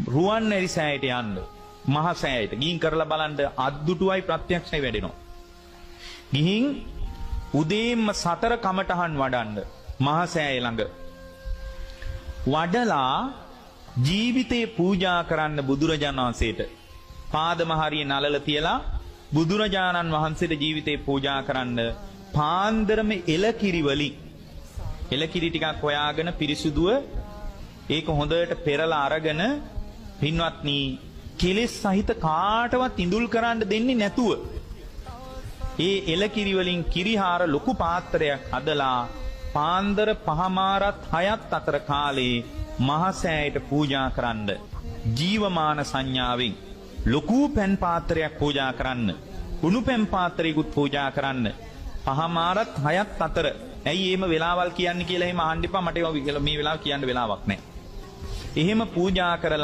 රුවන්වැලි සෑයට යන්න. මහ සෑයට ගිහින් කරලා බලන්න අද්දුටුවයි ප්‍රත්‍යක්ෂයි වැඩෙනවා. ගිහින් උදේම 4 කමටහන් වඩන්න මහ සෑය ළඟ. වඩලා ජීවිතේ පූජා කරන්න බුදුරජාණන් වහන්සේට. පාදම හරිය නලල තියලා බුදුරජාණන් වහන්සේට ජීවිතේ පූජා කරන්න පාන්දරම එලකිරි වලින් එලකිරි ටිකක් හොයාගෙන පිරිසුදුව ඒක හොඳට පෙරලා අරගෙන පින්වත්නි කෙලෙස් සහිත කාටවත් ඉඳුල් කරන්න දෙන්නේ නැතුව ඒ එලකිරි වලින් කිරිහාර ලොකු පාත්‍රයක් හදලා පාන්දර 5මාරත් 6ත් අතර කාලේ මහසෑයට පූජා කරන්න ජීවමාන සංඥාවෙන් ලොකු පැන් පාත්‍රයක් පූජා කරන්න කුණු පැන් පාත්‍රයකුත් පූජා කරන්න 5මාරත් 6ත් අතර. ඇයි එහෙම වෙලාවල් කියන්නේ කියලා එහෙම අහන්න එපා. මට මේ වෙලාව කියන්න වෙලාවක් නැහැ. එහෙම පූජා කරලා